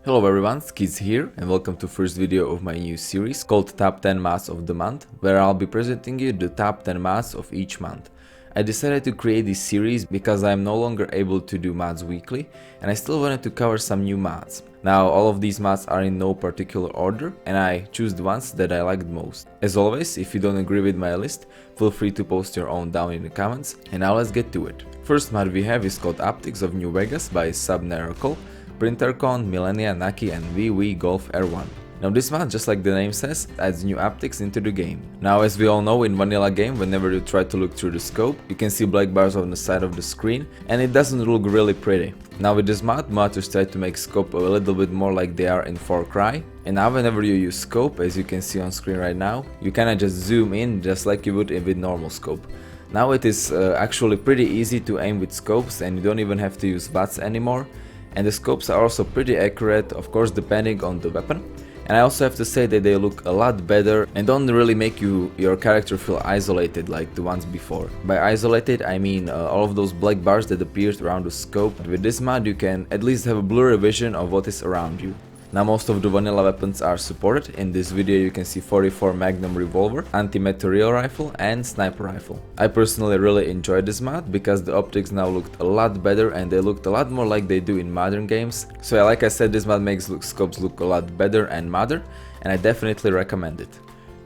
Hello everyone, Skids here and welcome to first video of my new series called Top 10 Mods of the Month, where I'll be presenting you the top 10 mods of each month. I decided to create this series because I'm no longer able to do mods weekly and I still wanted to cover some new mods. Now all of these mods are in no particular order and I choose the ones that I liked most. As always, if you don't agree with my list, feel free to post your own down in the comments, and now let's get to it. First mod we have is called Optics of New Vegas by SuBNeRoCL, printerkop, Millenia, Naky and VW Golf R1. Now this mod, just like the name says, adds new optics into the game. Now as we all know, in vanilla game, whenever you try to look through the scope, you can see black bars on the side of the screen and it doesn't look really pretty. Now with this mod, modders try to make scope a little bit more like they are in Far Cry. And now whenever you use scope, as you can see on screen right now, you kinda just zoom in just like you would with normal scope. Now it is actually pretty easy to aim with scopes and you don't even have to use VATS anymore. And the scopes are also pretty accurate, of course depending on the weapon. And I also have to say that they look a lot better and don't really make your character feel isolated like the ones before. By isolated I mean all of those black bars that appeared around the scope. With this mod you can at least have a blurry vision of what is around you. Now most of the vanilla weapons are supported. In this video you can see 44 Magnum revolver, anti-material rifle and sniper rifle. I personally really enjoyed this mod because the optics now looked a lot better and they looked a lot more like they do in modern games. So yeah, like I said, this mod makes scopes look a lot better and modern, and I definitely recommend it.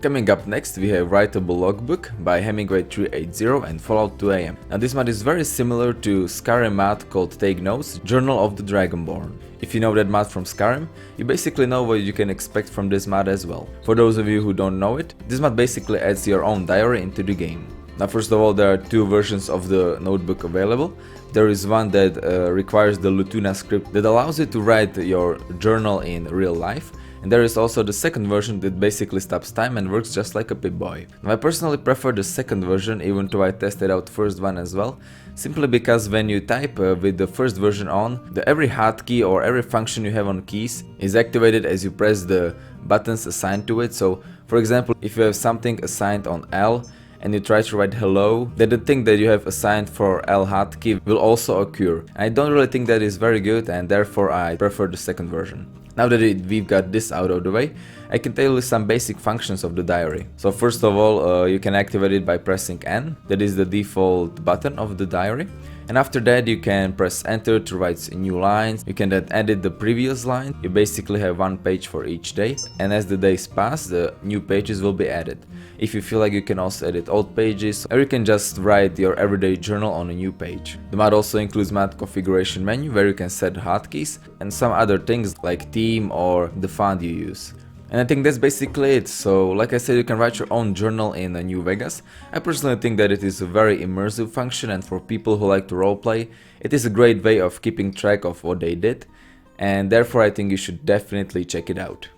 Coming up next we have Writable Logbook by Hemingway380 and Fallout 2 AM. Now this mod is very similar to Skyrim mod called Take Notes, Journal of the Dragonborn. If you know that mod from Skyrim, you basically know what you can expect from this mod as well. For those of you who don't know it, this mod basically adds your own diary into the game. Now first of all, there are two versions of the notebook available. There is one that requires the Lutuna script that allows you to write your journal in real life. And there is also the second version that basically stops time and works just like a Pip-Boy. Now I personally prefer the second version, even though I tested out the first one as well, simply because when you type with the first version on, every hotkey or every function you have on keys is activated as you press the buttons assigned to it. So for example, if you have something assigned on L and you try to write hello, then the thing that you have assigned for L hotkey will also occur. I don't really think that is very good and therefore I prefer the second version. Now that we've got this out of the way, I can tell you some basic functions of the diary. So first of all, you can activate it by pressing N, that is the default button of the diary. And after that you can press enter to write new lines. You can then edit the previous line. You basically have one page for each day, and as the days pass the new pages will be added. If you feel like you can also edit old pages, or you can just write your everyday journal on a new page. The mod also includes mod configuration menu where you can set hotkeys and some other things like theme or the font you use. And I think that's basically it. So like I said, you can write your own journal in New Vegas. I personally think that it is a very immersive function, and for people who like to roleplay, it is a great way of keeping track of what they did, and therefore I think you should definitely check it out.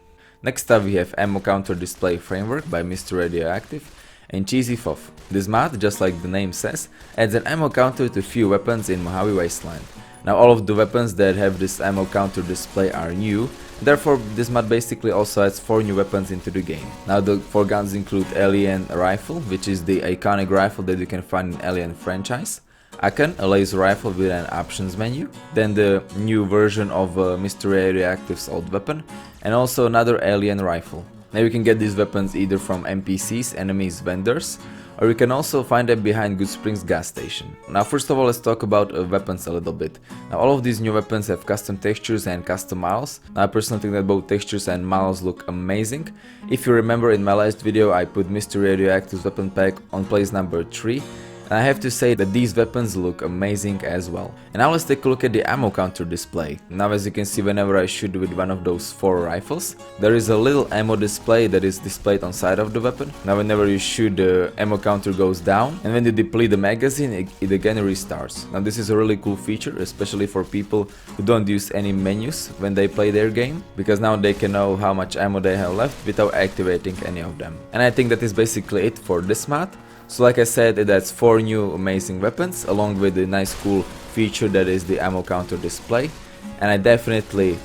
Next up we have Ammo Counter Display Framework by MrRadioactiv and Cheesyfof. This mod, just like the name says, adds an ammo counter to few weapons in Mojave Wasteland. Now all of the weapons that have this ammo counter display are new, therefore this mod basically also adds 4 new weapons into the game. Now the 4 guns include Alien Rifle, which is the iconic rifle that you can find in Alien franchise. Akan, a laser rifle with an options menu. Then the new version of MrRadioactiv's old weapon, and also another Alien rifle. Now you can get these weapons either from NPCs, enemies, vendors, or you can also find them behind Goodsprings gas station. Now first of all, let's talk about weapons a little bit. Now all of these new weapons have custom textures and custom models. Now I personally think that both textures and models look amazing. If you remember, in my last video I put MrRadioactiv's weapon pack on place number 3. And I have to say that these weapons look amazing as well. And now let's take a look at the ammo counter display. Now as you can see, whenever I shoot with one of those 4 rifles, there is a little ammo display that is displayed on side of the weapon. Now whenever you shoot, the ammo counter goes down, and when you deplete the magazine, it again restarts. Now this is a really cool feature, especially for people who don't use any menus when they play their game, because now they can know how much ammo they have left without activating any of them. And I think that is basically it for this mod. So like I said, it adds 4 new amazing weapons along with the nice cool feature that is the ammo counter display, and I definitely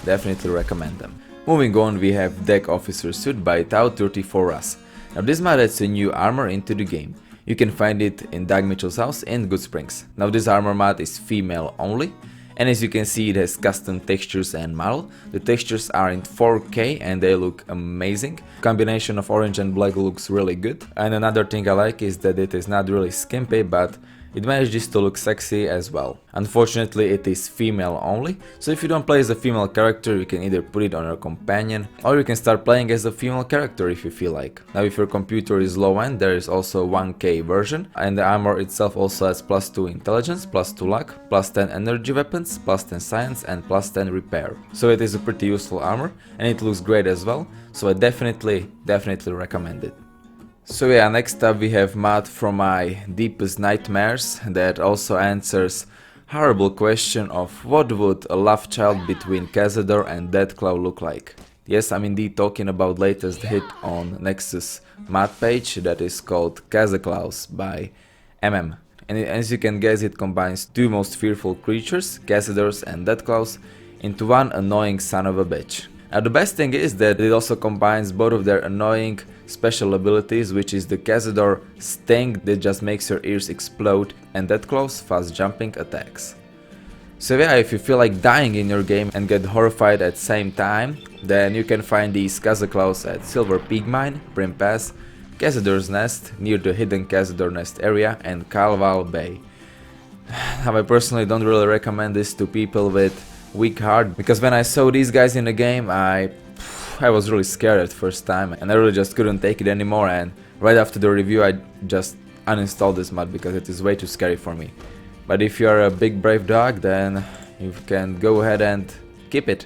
recommend them. Moving on, we have Deck Officer Suit by Tau34Rus. Now this mod adds a new armor into the game. You can find it in Doug Mitchell's house in Goodsprings. Now this armor mod is female only, And as you can see, it has custom textures and model. The textures are in 4K and they look amazing. Combination of orange and black looks really good. And another thing I like is that it is not really skimpy, but it manages to look sexy as well. Unfortunately, it is female only, so if you don't play as a female character, you can either put it on your companion, or you can start playing as a female character if you feel like. Now, if your computer is low end, there is also a 1K version, and the armor itself also has +2 intelligence, +2 luck, +10 energy weapons, +10 science, and +10 repair. So it is a pretty useful armor, and it looks great as well, so I definitely recommend it. So yeah, next up we have mod from my deepest nightmares that also answers horrible question of what would a love child between Cazador and Deathclaw look like. Yes, I'm indeed talking about latest hit on Nexus mod page that is called Cazaclaws by MM. And as you can guess, it combines two most fearful creatures, Cazadors and Deathclaws, into one annoying son of a bitch. Now the best thing is that it also combines both of their annoying special abilities, which is the Cazador Sting that just makes your ears explode, and Deathclaw's fast jumping attacks. So yeah, if you feel like dying in your game and get horrified at the same time, then you can find these Cazaclaws at Silver Peak Mine, Prim Pass, Cazador's Nest near the hidden Cazador Nest area, and Calval Bay. Now I personally don't really recommend this to people with weak heart, because when I saw these guys in the game, I was really scared at first time and I really just couldn't take it anymore, and right after the review I just uninstalled this mod because it is way too scary for me. But if you are a big brave dog, then you can go ahead and keep it,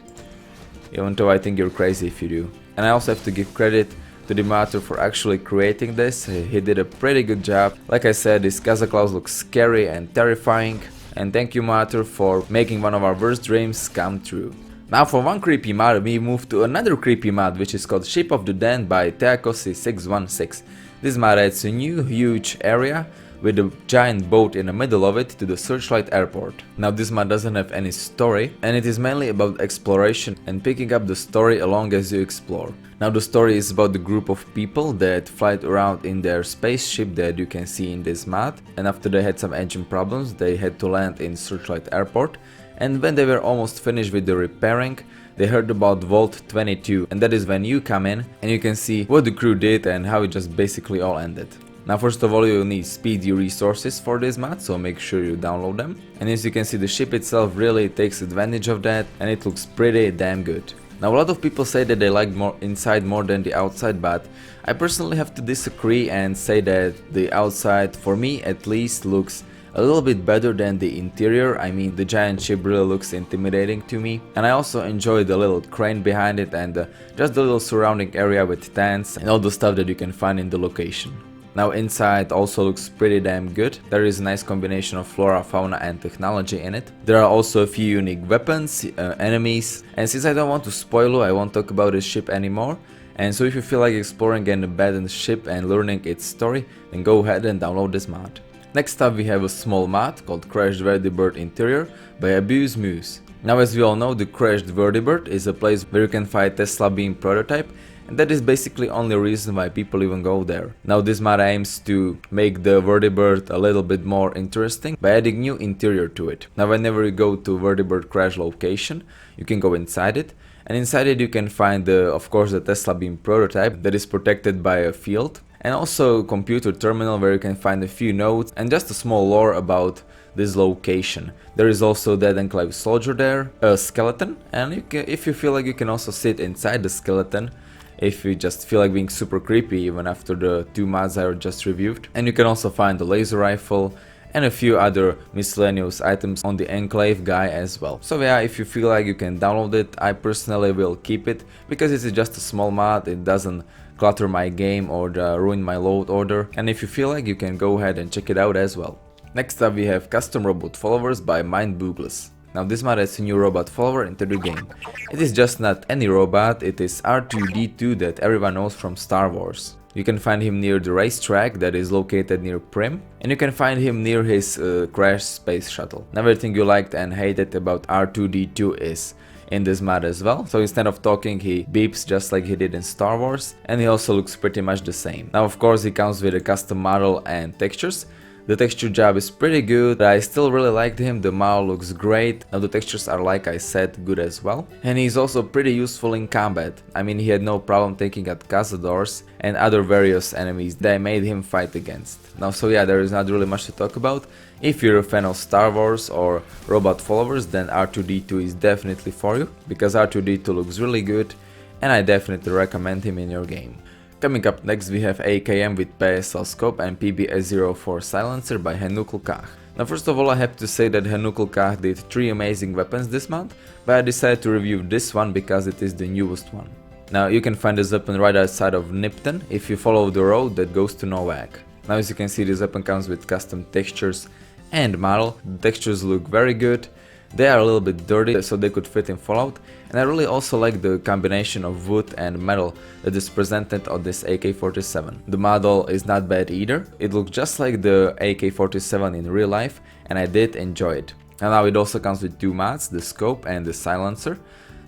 even though I think you're crazy if you do. And I also have to give credit to the modder for actually creating this. He did a pretty good job. Like I said, this Cazaclaws looks scary and terrifying. And thank you, modder, for making one of our worst dreams come true. Now from one creepy mod we move to another creepy mod, which is called Ship of the Den by Teakosi616. This mod adds a new huge area with a giant boat in the middle of it to the Searchlight Airport. Now this mod doesn't have any story, and it is mainly about exploration and picking up the story along as you explore. Now the story is about the group of people that fly around in their spaceship that you can see in this mod, and after they had some engine problems they had to land in Searchlight Airport, and when they were almost finished with the repairing, they heard about Vault 22, and that is when you come in and you can see what the crew did and how it just basically all ended. Now first of all, you will need speedy resources for this mod, so make sure you download them. And as you can see, the ship itself really takes advantage of that, and it looks pretty damn good. Now a lot of people say that they like more inside more than the outside, but I personally have to disagree and say that the outside, for me at least, looks a little bit better than the interior. I mean, the giant ship really looks intimidating to me, and I also enjoy the little crane behind it and just the little surrounding area with tents and all the stuff that you can find in the location. Now inside also looks pretty damn good. There is a nice combination of flora, fauna and technology in it. There are also a few unique weapons, enemies, and since I don't want to spoil you, I won't talk about this ship anymore. And so if you feel like exploring an abandoned ship and learning its story, then go ahead and download this mod. Next up we have a small mod called Crashed Vertibird Interior by AbooseMoose. Now as we all know, the Crashed Vertibird is a place where you can find Tesla beam prototype, and that is basically only reason why people even go there. Now this mod aims to make the Vertibird a little bit more interesting by adding new interior to it. Now whenever you go to Vertibird crash location, you can go inside it, and inside it you can find of course the Tesla beam prototype that is protected by a field, and also a computer terminal where you can find a few notes and just a small lore about this location. There is also a dead enclave soldier there, a skeleton, and if you feel like you can also sit inside the skeleton if you just feel like being super creepy even after the two mods I just reviewed. And you can also find the laser rifle and a few other miscellaneous items on the enclave guy as well. So yeah, if you feel like you can download it, I personally will keep it because it is just a small mod, it doesn't clutter my game or ruin my load order, and if you feel like, you can go ahead and check it out as well. Next up we have Custom Robot Followers by Mindboggles. Now this mod adds a new robot follower into the game. It is just not any robot, it is R2-D2 that everyone knows from Star Wars. You can find him near the racetrack that is located near Prim, and you can find him near his crashed space shuttle. Now everything you liked and hated about R2-D2 is in this mod as well. So instead of talking, he beeps just like he did in Star Wars, and he also looks pretty much the same. Now of course he comes with a custom model and textures The texture job is pretty good, but I still really liked him. The model looks great, and the textures are, like I said, good as well. And he's also pretty useful in combat. I mean, he had no problem taking out Cazaclaws and other various enemies that I made him fight against. Now, so yeah, there is not really much to talk about. If you're a fan of Star Wars or robot followers, then R2-D2 is definitely for you, because R2-D2 looks really good, and I definitely recommend him in your game. Coming up next, we have AKM with PSL scope and PBS04 Silencer by henukelkoch. Now, first of all, I have to say that henukelkoch did 3 amazing weapons this month, but I decided to review this one because it is the newest one. Now, you can find this weapon right outside of Nipton if you follow the road that goes to Novak. Now, as you can see, this weapon comes with custom textures and model. The textures look very good. They are a little bit dirty, so they could fit in Fallout, and I really also like the combination of wood and metal that is presented on this AK-47. The model is not bad either. It looks just like the AK-47 in real life, and I did enjoy it. And now it also comes with 2 mods, the scope and the silencer.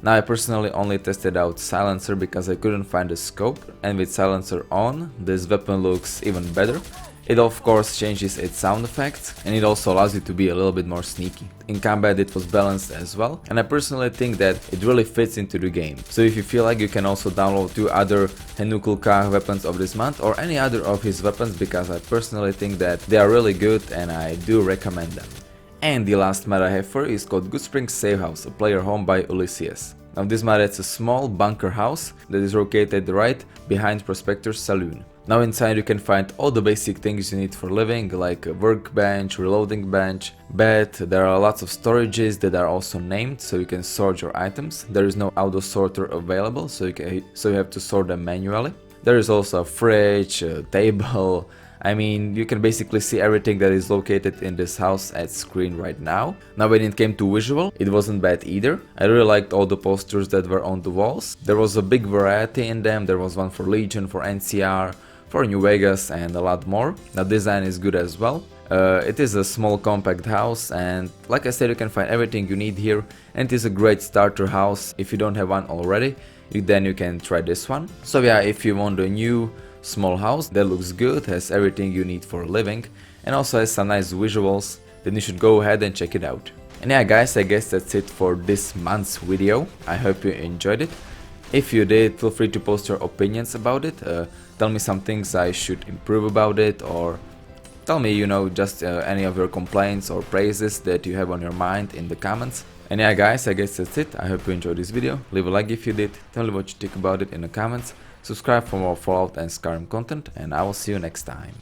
Now, I personally only tested out silencer because I couldn't find the scope, and with silencer on, this weapon looks even better. It of course changes its sound effects, and it also allows you to be a little bit more sneaky. In combat it was balanced as well, and I personally think that it really fits into the game. So if you feel like, you can also download 2 other henukelkoch weapons of this month, or any other of his weapons, because I personally think that they are really good and I do recommend them. And the last mod I have for you is called Goodspring's Safehouse, a player home by Ulysyes. Now, this mod is a small bunker house that is located right behind Prospector's Saloon. Now, inside you can find all the basic things you need for living, like a workbench, reloading bench, bed. There are lots of storages that are also named, so you can sort your items. There is no auto sorter available, so you have to sort them manually. There is also a fridge, a table. I mean, you can basically see everything that is located in this house at screen right now. Now, when it came to visual, it wasn't bad either. I really liked all the posters that were on the walls. There was a big variety in them. There was one for Legion, for NCR, for New Vegas, and a lot more. Now, design is good as well. It is a small compact house, and like I said, you can find everything you need here, and it is a great starter house. If you don't have one already, then you can try this one. So yeah, if you want a new small house that looks good, has everything you need for living, and also has some nice visuals, then you should go ahead and check it out. And yeah guys, I guess that's it for this month's video. I hope you enjoyed it. If you did, feel free to post your opinions about it. Tell me some things I should improve about it, or tell me, you know, just any of your complaints or praises that you have on your mind in the comments. And yeah guys, I guess that's it. I hope you enjoyed this video. Leave a like if you did. Tell me what you think about it in the comments. Subscribe for more Fallout and Skyrim content, and I will see you next time.